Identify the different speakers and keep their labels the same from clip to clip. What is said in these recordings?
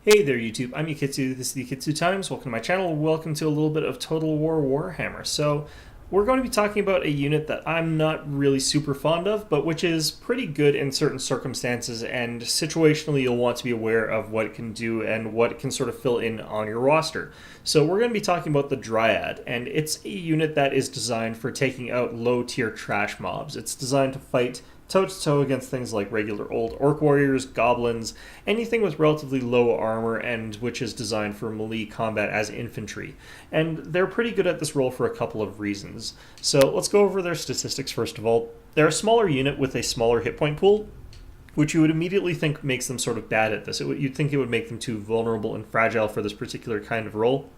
Speaker 1: Hey there YouTube, I'm Yukitsu, this is the Yukitsu Times, welcome to my channel, welcome to a little bit of Total War Warhammer. So, we're going to be talking about a unit that I'm not really super fond of, but which is pretty good in certain circumstances, and situationally you'll want to be aware of what it can do and what it can sort of fill in on your roster. So we're going to be talking about the Dryad, and it's a unit that is designed for taking out low-tier trash mobs. It's designed to fight toe-to-toe against things like regular old orc warriors, goblins, anything with relatively low armor and which is designed for melee combat as infantry. And they're pretty good at this role for a couple of reasons. So let's go over their statistics first of all. They're a smaller unit with a smaller hit point pool, which you would immediately think makes them sort of bad at this. You'd think it would make them too vulnerable and fragile for this particular kind of role.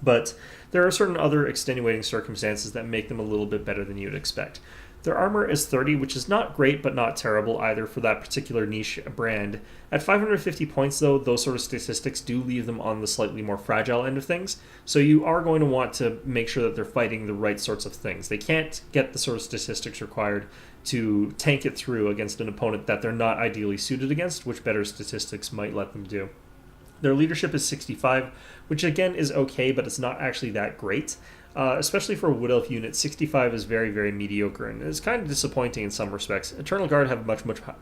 Speaker 1: But there are certain other extenuating circumstances that make them a little bit better than you'd expect. Their armor is 30, which is not great but not terrible either for that particular niche brand. At 550 points though, those sort of statistics do leave them on the slightly more fragile end of things, so you are going to want to make sure that they're fighting the right sorts of things. They can't get the sort of statistics required to tank it through against an opponent that they're not ideally suited against, which better statistics might let them do. Their leadership is 65, which again is okay, but it's not actually that great. Especially for a Wood Elf unit, 65 is very, very mediocre, and it's kind of disappointing in some respects. Eternal Guard have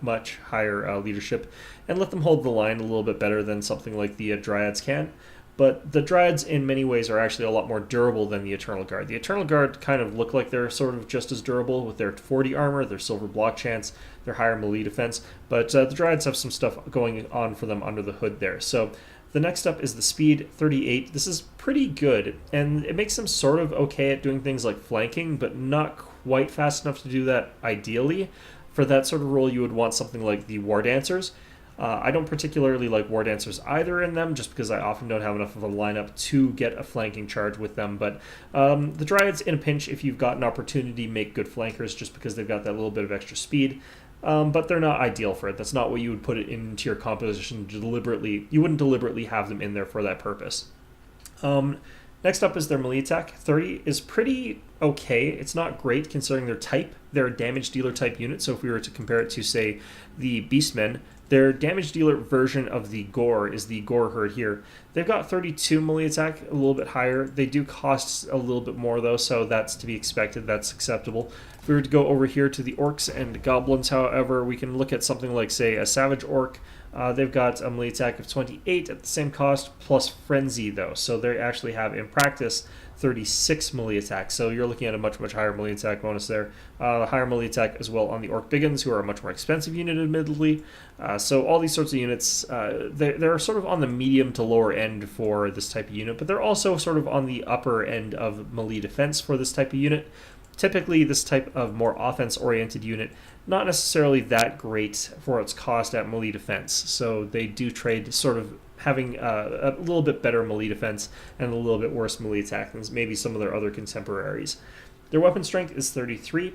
Speaker 1: much higher leadership, and let them hold the line a little bit better than something like the Dryads can. But the Dryads, in many ways, are actually a lot more durable than the Eternal Guard. The Eternal Guard kind of look like they're sort of just as durable with their 40 armor, their silver block chance, their higher melee defense, but the Dryads have some stuff going on for them under the hood there. So the next up is the speed, 38. This is pretty good, and it makes them sort of okay at doing things like flanking, but not quite fast enough to do that ideally. For that sort of role, you would want something like the War Dancers. I don't particularly like War Dancers either in them, just because I often don't have enough of a lineup to get a flanking charge with them, but the Dryads, in a pinch, if you've got an opportunity, make good flankers just because they've got that little bit of extra speed. But they're not ideal for it. That's not what you would put it into your composition deliberately. You wouldn't deliberately have them in there for that purpose. Next up is their melee attack. 30 is pretty okay. It's not great considering their type. They're a damage dealer type unit, so if we were to compare it to, say, the Beastmen, their damage dealer version of the Gore is the Gore Herd here. They've got 32 melee attack, a little bit higher. They do cost a little bit more though, so that's to be expected. That's acceptable. If we were to go over here to the Orcs and Goblins, however, we can look at something like, say, a Savage Orc. They've got a melee attack of 28 at the same cost, plus Frenzy though. So they actually have, in practice, 36 melee attack. So you're looking at a much higher melee attack bonus there. Higher melee attack as well on the Orc Biggins, who are a much more expensive unit admittedly. So all these sorts of units, they're sort of on the medium to lower end for this type of unit, but they're also sort of on the upper end of melee defense for this type of unit. Typically, this type of more offense-oriented unit, not necessarily that great for its cost at melee defense. So they do trade sort of having a little bit better melee defense and a little bit worse melee attack than maybe some of their other contemporaries. Their weapon strength is 33,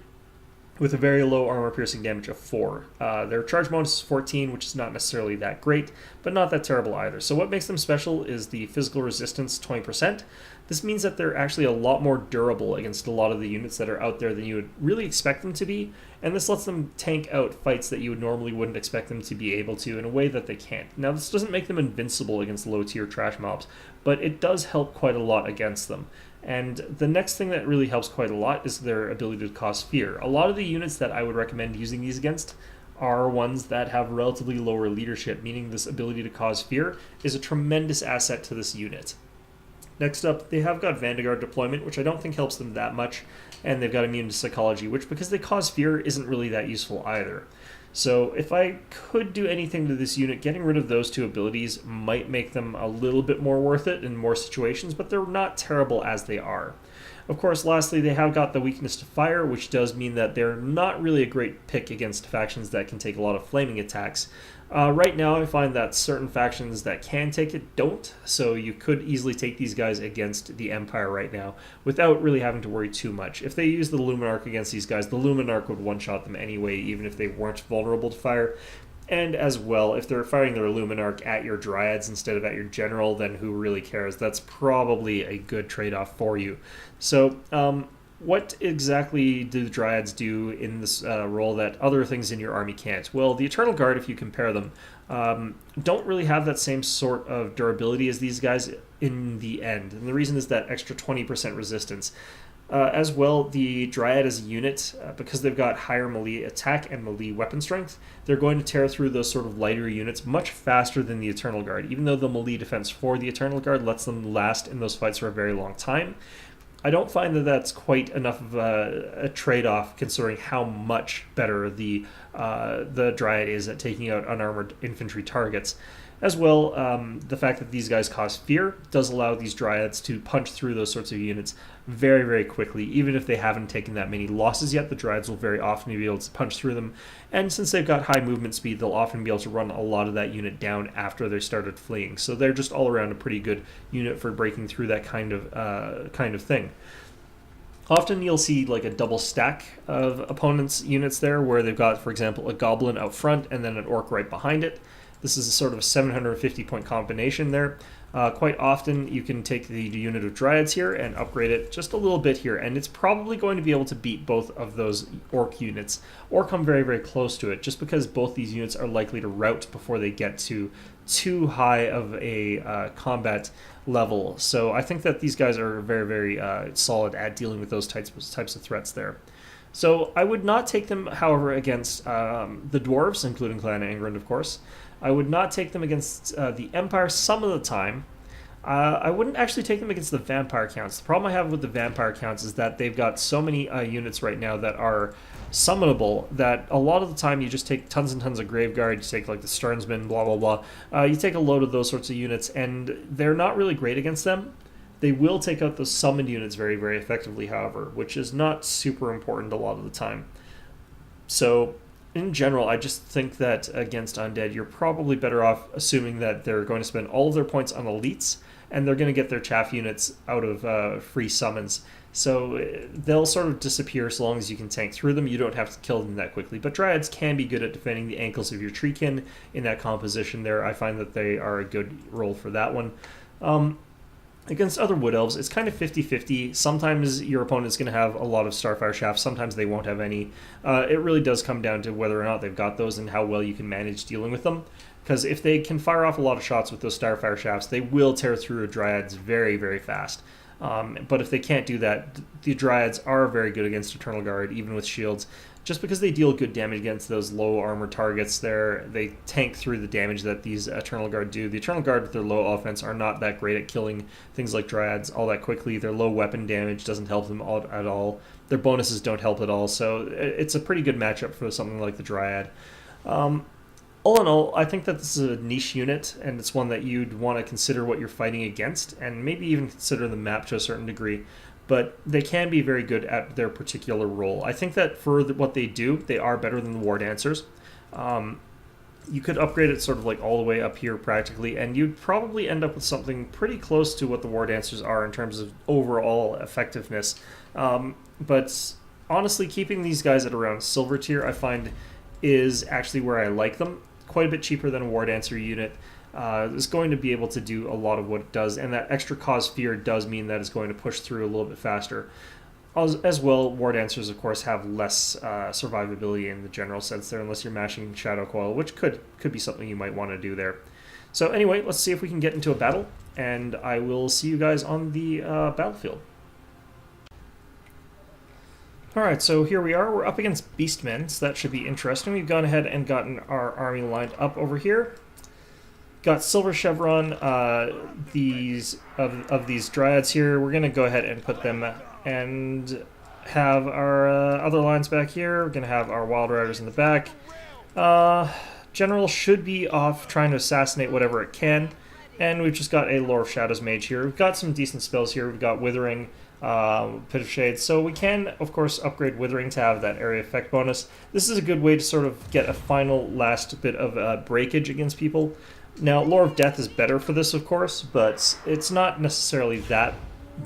Speaker 1: with a very low armor piercing damage of 4. Their charge bonus is 14, which is not necessarily that great, but not that terrible either. So what makes them special is the physical resistance, 20%. This means that they're actually a lot more durable against a lot of the units that are out there than you would really expect them to be, and this lets them tank out fights that you normally wouldn't expect them to be able to in a way that they can't. Now, this doesn't make them invincible against low-tier trash mobs, but it does help quite a lot against them. And the next thing that really helps quite a lot is their ability to cause fear. A lot of the units that I would recommend using these against are ones that have relatively lower leadership, meaning this ability to cause fear is a tremendous asset to this unit. Next up, they have got Garde Deployment, which I don't think helps them that much, and they've got Immune to Psychology, which, because they cause fear, isn't really that useful either. So if I could do anything to this unit, getting rid of those two abilities might make them a little bit more worth it in more situations, but they're not terrible as they are. Of course, lastly, they have got the weakness to fire, which does mean that they're not really a great pick against factions that can take a lot of flaming attacks. Right now, I find that certain factions that can take it don't, so you could easily take these guys against the Empire right now without really having to worry too much. If they use the Luminarch against these guys, the Luminarch would one-shot them anyway, even if they weren't vulnerable to fire. And as well, if they're firing their Luminarch at your Dryads instead of at your General, then who really cares? That's probably a good trade-off for you. So, what exactly do the Dryads do in this role that other things in your army can't? Well, the Eternal Guard, if you compare them, don't really have that same sort of durability as these guys in the end. And the reason is that extra 20% resistance. As well, the Dryad as a unit, because they've got higher melee attack and melee weapon strength, they're going to tear through those sort of lighter units much faster than the Eternal Guard, even though the melee defense for the Eternal Guard lets them last in those fights for a very long time. I don't find that that's quite enough of a trade-off, considering how much better the Dryad is at taking out unarmored infantry targets. As well, the fact that these guys cause fear does allow these Dryads to punch through those sorts of units very, very quickly. Even if they haven't taken that many losses yet, the Dryads will very often be able to punch through them. And since they've got high movement speed, they'll often be able to run a lot of that unit down after they started fleeing. So they're just all around a pretty good unit for breaking through that kind of thing. Often you'll see like a double stack of opponents' units there, where they've got, for example, a Goblin out front and then an Orc right behind it. This is a sort of a 750 point combination there. Quite often you can take the unit of Dryads here and upgrade it just a little bit here, and it's probably going to be able to beat both of those Orc units, or come very, very close to it, just because both these units are likely to rout before they get to too high of a combat level. So I think that these guys are very, very solid at dealing with those types of threats there. So I would not take them, however, against the Dwarves, including Clan Angrand, of course. I would not take them against the Empire some of the time. I wouldn't actually take them against the Vampire Counts. The problem I have with the Vampire Counts is that they've got so many units right now that are summonable that a lot of the time you just take tons and tons of Graveguard, you take like the Sternsmen, blah, blah, blah. You take a load of those sorts of units, and they're not really great against them. They will take out those summoned units very, very effectively, however, which is not super important a lot of the time. So in general, I just think that against Undead, you're probably better off assuming that they're going to spend all of their points on elites, and they're going to get their chaff units out of free summons. So they'll sort of disappear so long as you can tank through them. You don't have to kill them that quickly. But Dryads can be good at defending the ankles of your treekin in that composition there. I find that they are a good role for that one. Against other Wood Elves, it's kind of 50-50. Sometimes your opponent's going to have a lot of Starfire Shafts, sometimes they won't have any. It really does come down to whether or not they've got those and how well you can manage dealing with them. Because if they can fire off a lot of shots with those Starfire Shafts, they will tear through Dryads very, very fast. But if they can't do that, the Dryads are very good against Eternal Guard, even with shields. Just because they deal good damage against those low armor targets there, they tank through the damage that these Eternal Guard do. The Eternal Guard with their low offense are not that great at killing things like Dryads all that quickly. Their low weapon damage doesn't help them at all. Their bonuses don't help at all, so it's a pretty good matchup for something like the Dryad. All in all, I think that this is a niche unit, and it's one that you'd want to consider what you're fighting against, and maybe even consider the map to a certain degree. But they can be very good at their particular role. I think that for what they do, they are better than the War Dancers. You could upgrade it sort of like all the way up here practically, and you'd probably end up with something pretty close to what the War Dancers are in terms of overall effectiveness. But honestly, keeping these guys at around Silver tier, I find, is actually where I like them. Quite a bit cheaper than a War Dancer unit. Is going to be able to do a lot of what it does, and that extra cause fear does mean that it's going to push through a little bit faster. As well, War Dancers, of course, have less survivability in the general sense there, unless you're mashing Shadow Coil, which could be something you might want to do there. So anyway, let's see if we can get into a battle, and I will see you guys on the battlefield. Alright, so here we are. We're up against Beastmen, so that should be interesting. We've gone ahead and gotten our army lined up over here. Got Silver Chevron, these Dryads here. We're going to go ahead and put them and have our other lines back here. We're going to have our Wild Riders in the back. General should be off trying to assassinate whatever it can. And we've just got a Lore of Shadows mage here. We've got some decent spells here. We've got Withering, Pit of Shades. So we can, of course, upgrade Withering to have that area effect bonus. This is a good way to sort of get a final last bit of breakage against people. Now, Lore of Death is better for this, of course, but it's not necessarily that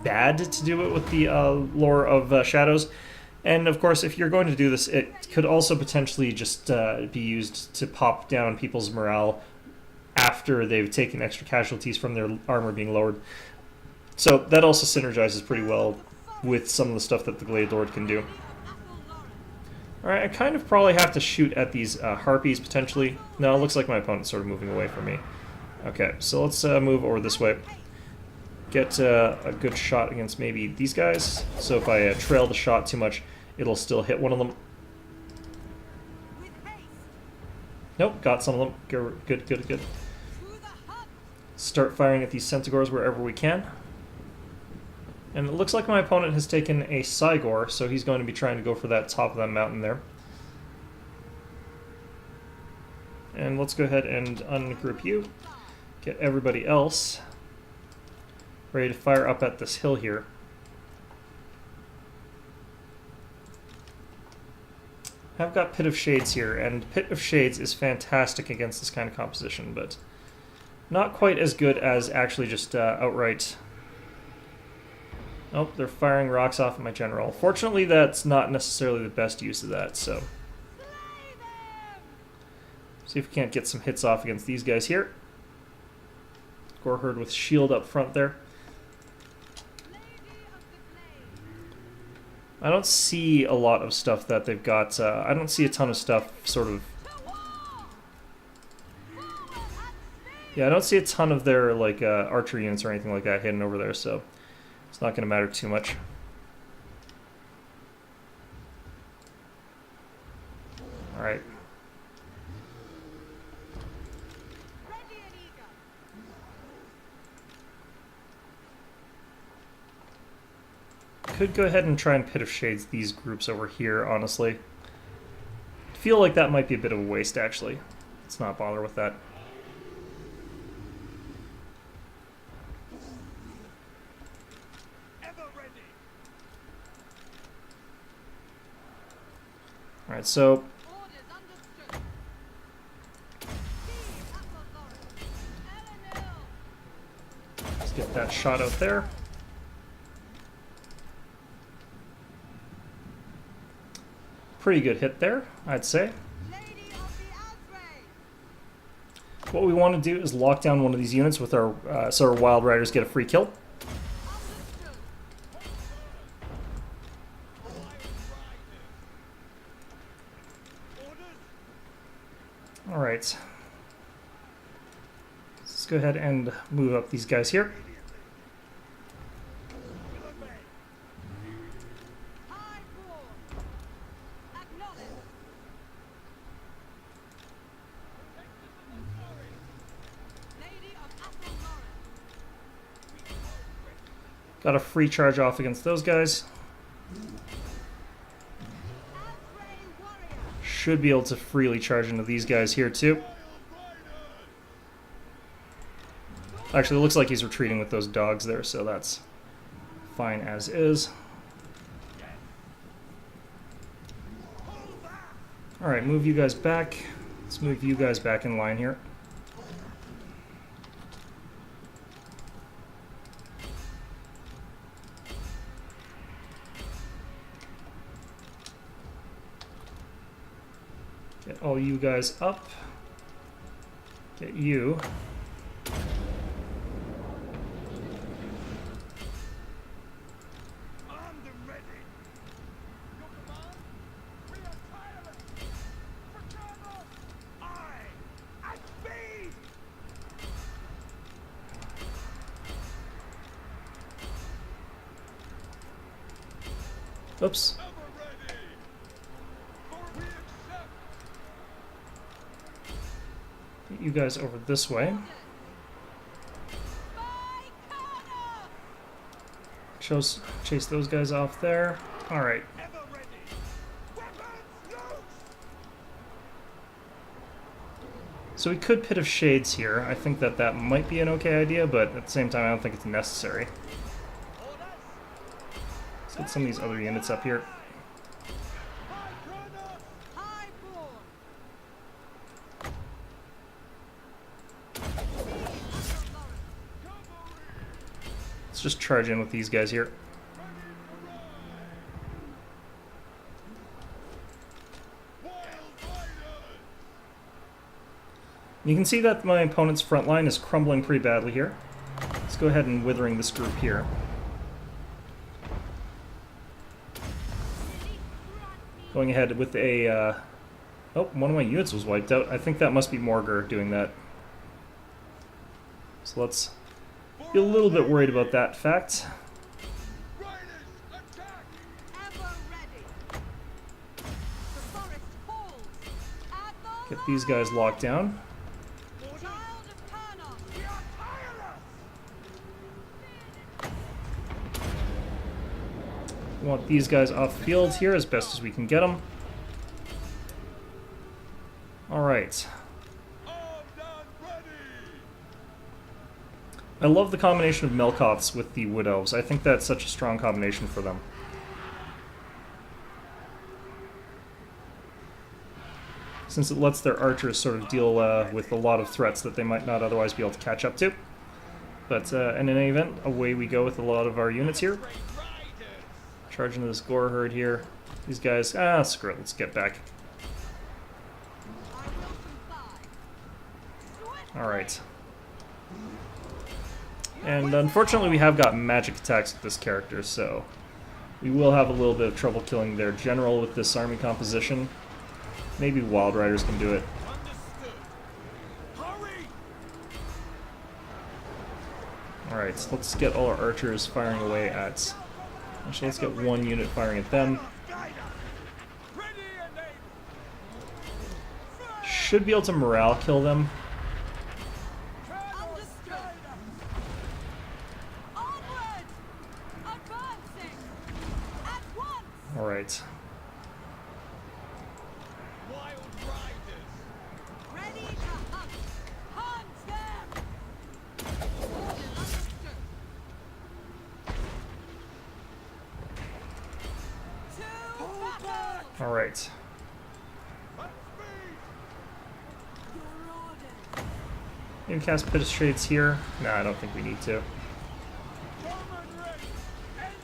Speaker 1: bad to do it with the Lore of Shadows. And, of course, if you're going to do this, it could also potentially just be used to pop down people's morale after they've taken extra casualties from their armor being lowered. So that also synergizes pretty well with some of the stuff that the Gladiator can do. Alright, I kind of probably have to shoot at these harpies, potentially. No, it looks like my opponent's sort of moving away from me. Okay, so let's move over this way. Get a good shot against maybe these guys. So if I trail the shot too much, it'll still hit one of them. Nope, got some of them. Good, good, good. Start firing at these Centaurs wherever we can. And it looks like my opponent has taken a Cygor, so he's going to be trying to go for that top of that mountain there. And let's go ahead and ungroup you. Get everybody else ready to fire up at this hill here. I've got Pit of Shades here, and Pit of Shades is fantastic against this kind of composition, but not quite as good as actually just outright... Oh, they're firing rocks off at my general. Fortunately, that's not necessarily the best use of that, so... See if we can't get some hits off against these guys here. Goreherd with shield up front there. I don't see a lot of stuff that they've got. I don't see a ton of stuff sort of... Yeah, I don't see a ton of their like archery units or anything like that hidden over there, so it's not going to matter too much. Alright. Could go ahead and try and Pit of Shades these groups over here, honestly. I feel like that might be a bit of a waste, actually. Let's not bother with that. Alright, so... let's get that shot out there. Pretty good hit there, I'd say. What we want to do is lock down one of these units with our so our Wild Riders get a free kill. Alright. Let's go ahead and move up these guys here. Got a free charge off against those guys. Should be able to freely charge into these guys here too. Actually, it looks like he's retreating with those dogs there, so that's fine as is. Alright, move you guys back. Let's move you guys back in line here. Get all you guys up. Get you. Oops. Get you guys over this way. Chase those guys off there. Alright. So we could Pit of Shades here. I think that that might be an okay idea, but at the same time I don't think it's necessary. Let's get some of these other units up here. Let's just charge in with these guys here. You can see that my opponent's front line is crumbling pretty badly here. Let's go ahead and withering this group here. Going ahead with a... oh, one of my units was wiped out. I think that must be Morgar doing that. So let's be a little bit worried about that fact. Get these guys locked down. We want these guys off the field here as best as we can get them. Alright. I love the combination of Melkoths with the Wood Elves. I think that's such a strong combination for them. Since it lets their archers sort of deal with a lot of threats that they might not otherwise be able to catch up to. But in any event, away we go with a lot of our units here. Charge into this Gore herd here. These guys, screw it, let's get back. Alright. And unfortunately we have got magic attacks with this character, so we will have a little bit of trouble killing their general with this army composition. Maybe Wild Riders can do it. Alright, so let's get all our archers firing away at... Actually, let's get one unit firing at them. Should be able to morale kill them. Alright. Alright. You can cast Pit of Shades here. No, I don't think we need to.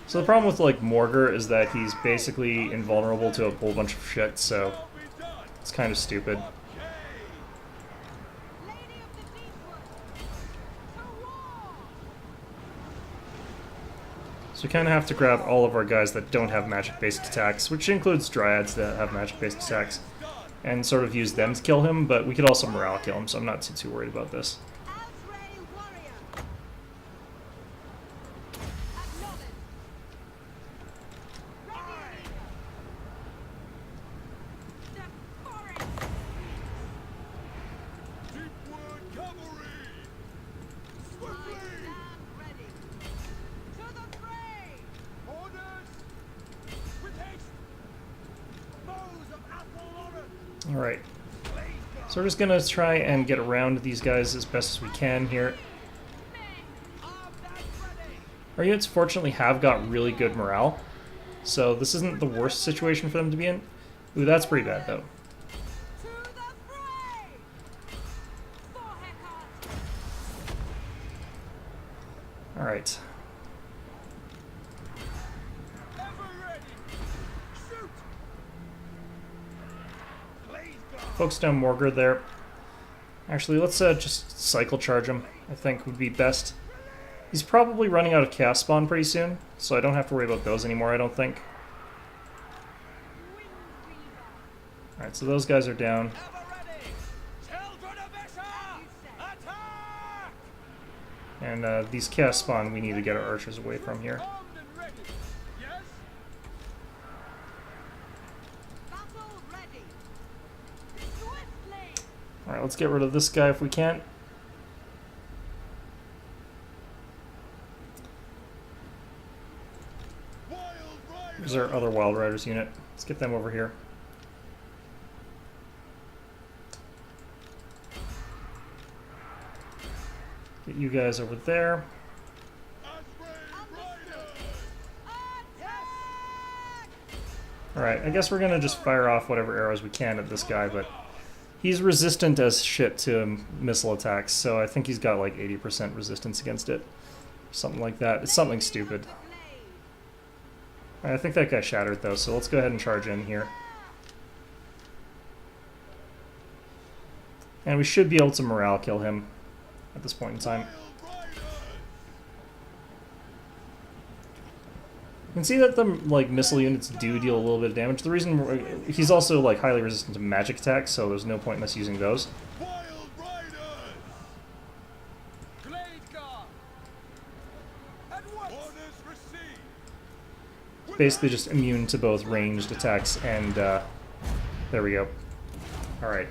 Speaker 1: So the problem with, like, Morgar is that he's basically invulnerable to a whole bunch of shit, so it's kind of stupid. So we kind of have to grab all of our guys that don't have magic-based attacks, which includes Dryads that have magic-based attacks, and sort of use them to kill him, but we could also morale kill him, so I'm not too worried about this. Alright, so we're just going to try and get around these guys as best as we can here. Our units fortunately have got really good morale, so this isn't the worst situation for them to be in. Ooh, that's pretty bad though. Alright. Focus down Morgar there. Actually, let's just cycle charge him, I think would be best. He's probably running out of Chaos Spawn pretty soon, so I don't have to worry about those anymore, I don't think. Alright, so those guys are down. And these Chaos Spawn we need to get our archers away from here. Alright, let's get rid of this guy if we can. Here's our other Wild Riders unit. Let's get them over here. Get you guys over there. Alright, I guess we're gonna just fire off whatever arrows we can at this guy, but he's resistant as shit to missile attacks, so I think he's got like 80% resistance against it. Something like that. It's something stupid. I think that guy shattered though, so let's go ahead and charge in here. And we should be able to morale kill him at this point in time. You can see that the missile units do deal a little bit of damage. The reason he's also highly resistant to magic attacks, so there's no point in us using those. Basically just immune to both ranged attacks and there we go. Alright.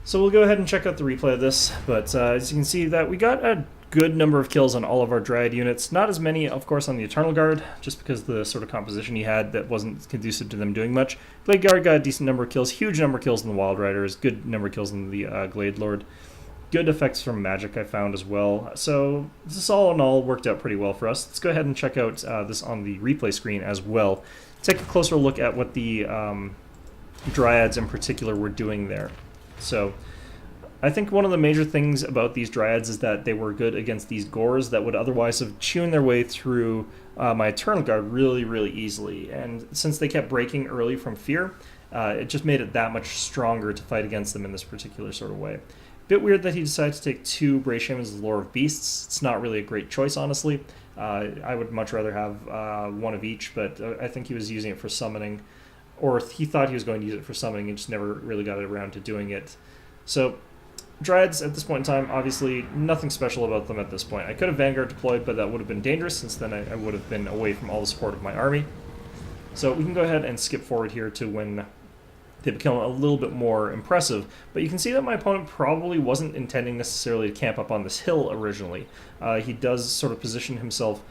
Speaker 1: So we'll go ahead and check out the replay of this, but as you can see that we got a good number of kills on all of our Dryad units. Not as many, of course, on the Eternal Guard, just because of the sort of composition he had that wasn't conducive to them doing much. Glade Guard got a decent number of kills, huge number of kills in the Wild Riders, good number of kills in the Glade Lord. Good effects from magic I found as well. So this all in all worked out pretty well for us. Let's go ahead and check out this on the replay screen as well. Take a closer look at what the Dryads in particular were doing there. So I think one of the major things about these Dryads is that they were good against these Gors that would otherwise have chewed their way through my Eternal Guard really easily. And since they kept breaking early from fear, it just made it that much stronger to fight against them in this particular sort of way. Bit weird that he decided to take 2 Bray Shamans as Lore of Beasts. It's not really a great choice, honestly. I would much rather have one of each, but I think he was using it for summoning, or he thought he was going to use it for summoning and just never really got around to doing it. So Dryads at this point in time, obviously nothing special about them at this point. I could have Vanguard deployed, but that would have been dangerous since then I would have been away from all the support of my army. So we can go ahead and skip forward here to when they become a little bit more impressive, but you can see that my opponent probably wasn't intending necessarily to camp up on this hill originally. He does sort of position himself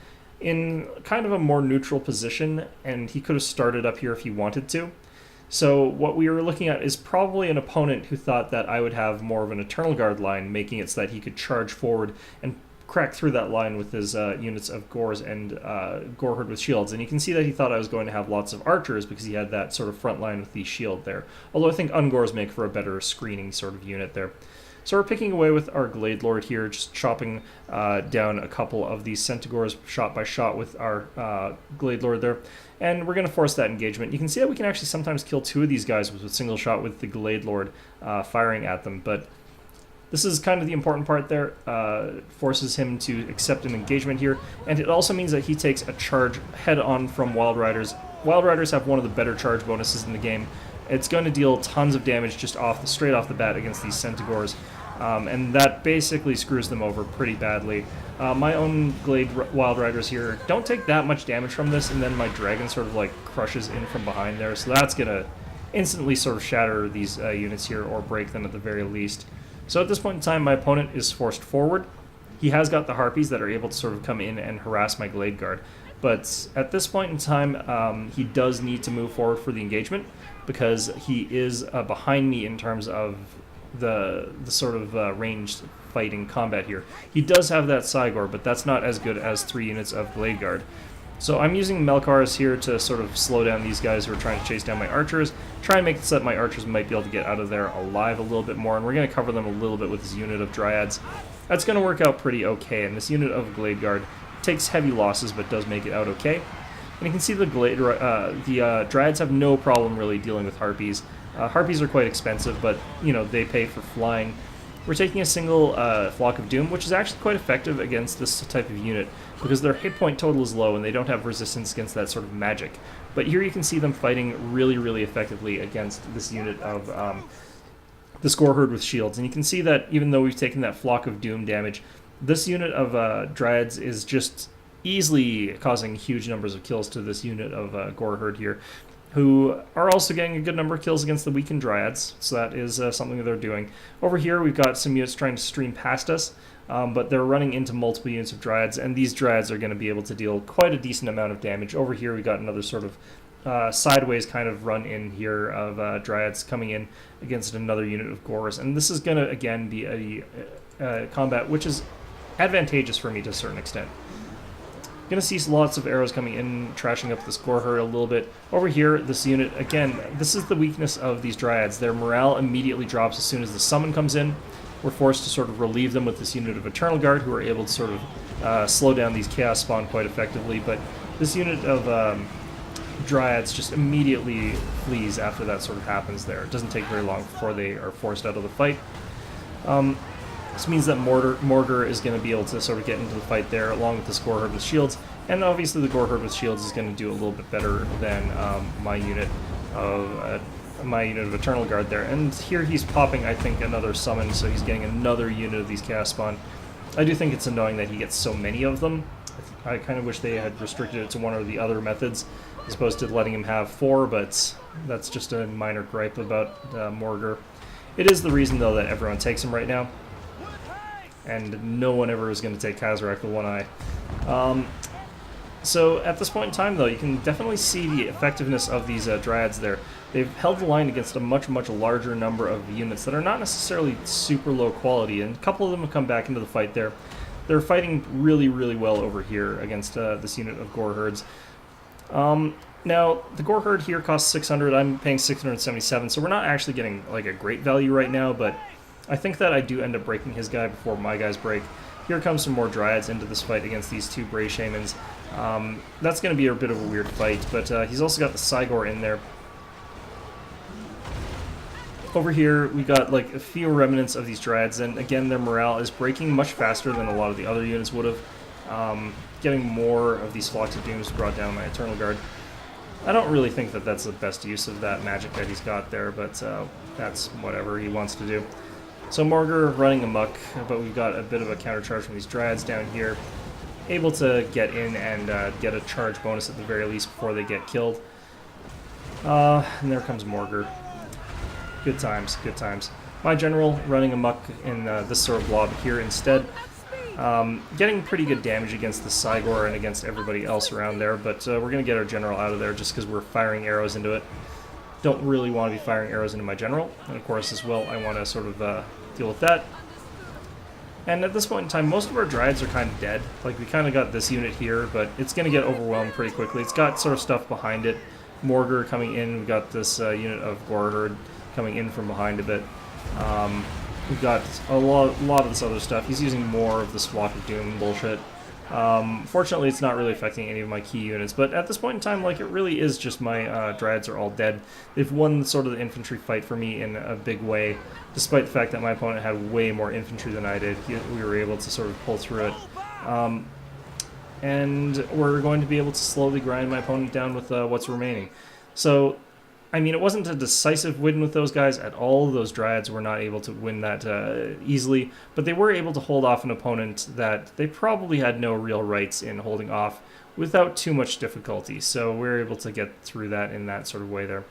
Speaker 1: in kind of a more neutral position, and he could have started up here if he wanted to. So what we were looking at is probably an opponent who thought that I would have more of an Eternal Guard line, making it so that he could charge forward and crack through that line with his units of Gors and Goreherd with shields. And you can see that he thought I was going to have lots of archers because he had that sort of front line with the shield there. Although I think Ungors make for a better screening sort of unit there. So we're picking away with our Glade Lord here, just chopping down a couple of these Centaurs shot by shot with our Glade Lord there. And we're going to force that engagement. You can see that we can actually sometimes kill 2 of these guys with a single shot with the Glade Lord firing at them, but this is kind of the important part there. Forces him to accept an engagement here, and it also means that he takes a charge head-on from Wild Riders. Wild Riders have one of the better charge bonuses in the game. It's going to deal tons of damage just straight off the bat against these Centaurs, and that basically screws them over pretty badly. My own Glade Wild Riders here don't take that much damage from this, and then my Dragon sort of crushes in from behind there, so that's going to instantly sort of shatter these units here, or break them at the very least. So at this point in time, my opponent is forced forward. He has got the Harpies that are able to sort of come in and harass my Glade Guard. But at this point in time, he does need to move forward for the engagement because he is behind me in terms of the sort of ranged fighting combat here. He does have that Cygor, but that's not as good as 3 units of Glade Guard. So I'm using Melkars here to sort of slow down these guys who are trying to chase down my archers, try and make it so that my archers might be able to get out of there alive a little bit more, and we're going to cover them a little bit with this unit of Dryads. That's going to work out pretty okay, and this unit of Glade Guard takes heavy losses but does make it out okay. And you can see the Dryads have no problem really dealing with Harpies. Harpies are quite expensive, but they pay for flying. We're taking a single Flock of Doom, which is actually quite effective against this type of unit, because their hit point total is low and they don't have resistance against that sort of magic. But here you can see them fighting really effectively against this unit of the Goreherd with shields. And you can see that even though we've taken that Flock of Doom damage, this unit of Dryads is just easily causing huge numbers of kills to this unit of Goreherd here, who are also getting a good number of kills against the weakened Dryads, so that is something that they're doing. Over here we've got some units trying to stream past us, but they're running into multiple units of Dryads, and these Dryads are going to be able to deal quite a decent amount of damage. Over here we've got another sort of sideways kind of run in here of Dryads coming in against another unit of Gors, and this is going to again be a combat which is advantageous for me to a certain extent. Going to see lots of arrows coming in, trashing up this Goreherd a little bit. Over here, this unit, again, this is the weakness of these Dryads. Their morale immediately drops as soon as the summon comes in. We're forced to sort of relieve them with this unit of Eternal Guard, who are able to sort of slow down these Chaos Spawn quite effectively. But this unit of Dryads just immediately flees after that sort of happens there. It doesn't take very long before they are forced out of the fight. This means that Morgar is going to be able to sort of get into the fight there, along with this Gore Herd with shields, and obviously the Gore Herd with shields is going to do a little bit better than my unit of Eternal Guard there. And here he's popping, I think, another summon, so he's getting another unit of these Chaos Spawn. I do think it's annoying that he gets so many of them. I kind of wish they had restricted it to one or the other methods, as opposed to letting him have 4, but that's just a minor gripe about Morgar. It is the reason, though, that everyone takes him right now, and no one ever is going to take Kazarak the One Eye. So at this point in time, though, you can definitely see the effectiveness of these Dryads there. They've held the line against a much, much larger number of units that are not necessarily super low quality, and a couple of them have come back into the fight there. They're fighting really, really well over here against this unit of Gore Herds. Now, the Gore Herd here costs 600, I'm paying 677, so we're not actually getting like a great value right now, but I think that I do end up breaking his guy before my guys break. Here comes some more Dryads into this fight against these 2 Bray Shamans. That's going to be a bit of a weird fight, but he's also got the Cygor in there. Over here, we got like a few remnants of these Dryads, and again, their morale is breaking much faster than a lot of the other units would have. Getting more of these Flocks of Dooms brought down my Eternal Guard. I don't really think that that's the best use of that magic that he's got there, but that's whatever he wants to do. So Morgar running amok, but we've got a bit of a countercharge from these Dryads down here. Able to get in and get a charge bonus at the very least before they get killed. And there comes Morgar. Good times, good times. My general running amok in this sort of blob here instead. Getting pretty good damage against the Cygor and against everybody else around there, but we're going to get our general out of there just because we're firing arrows into it. Don't really want to be firing arrows into my general, and of course as well I want to sort of deal with that. And at this point in time, most of our Dryads are kind of dead. Like, we kind of got this unit here, but it's going to get overwhelmed pretty quickly. It's got sort of stuff behind it. Morgar coming in, we've got this unit of Gore Herd coming in from behind a bit. We've got a lot of this other stuff. He's using more of this Flock of Doom bullshit. Fortunately, it's not really affecting any of my key units, but at this point in time, like, it really is just my Dryads are all dead. They've won sort of the infantry fight for me in a big way, despite the fact that my opponent had way more infantry than I did. We were able to sort of pull through it. And we're going to be able to slowly grind my opponent down with what's remaining. So, I mean, it wasn't a decisive win with those guys at all. Those Dryads were not able to win that easily, but they were able to hold off an opponent that they probably had no real rights in holding off without too much difficulty. So we're able to get through that in that sort of way there.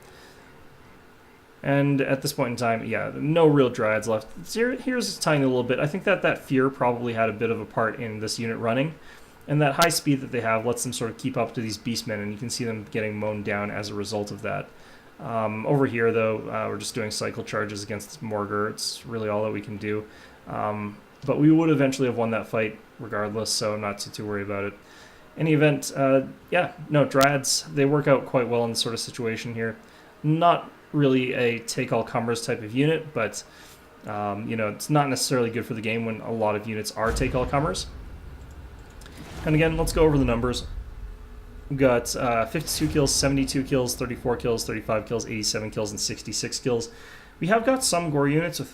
Speaker 1: And at this point in time, yeah, no real Dryads left. Here's a tiny little bit. I think that fear probably had a bit of a part in this unit running. And that high speed that they have lets them sort of keep up to these beastmen, and you can see them getting mown down as a result of that. Over here, though, we're just doing cycle charges against Morgar. It's really all that we can do. But we would eventually have won that fight regardless, so I'm not too worried about it. In any event, yeah, no, Dryads, they work out quite well in this sort of situation here. Not really a take-all-comers type of unit, but, you know, it's not necessarily good for the game when a lot of units are take-all-comers. And again, let's go over the numbers. We've got 52 kills, 72 kills, 34 kills, 35 kills, 87 kills, and 66 kills. We have got some Gore units with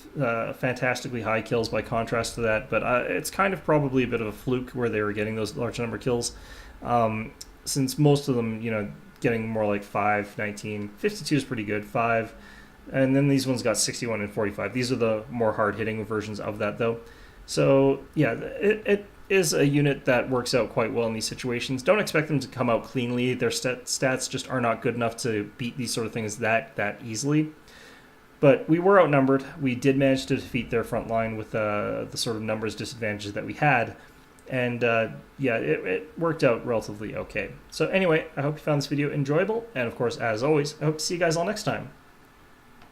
Speaker 1: fantastically high kills by contrast to that, but it's kind of probably a bit of a fluke where they were getting those large number of kills, since most of them, you know, getting more like 5, 19, 52 is pretty good, 5, and then these ones got 61 and 45. These are the more hard-hitting versions of that, though. So, yeah, it is a unit that works out quite well in these situations. Don't expect them to come out cleanly. Their stats just are not good enough to beat these sort of things that easily. But we were outnumbered. We did manage to defeat their front line with the sort of numbers disadvantages that we had. And yeah, it worked out relatively okay. So anyway, I hope you found this video enjoyable. And of course, as always, I hope to see you guys all next time.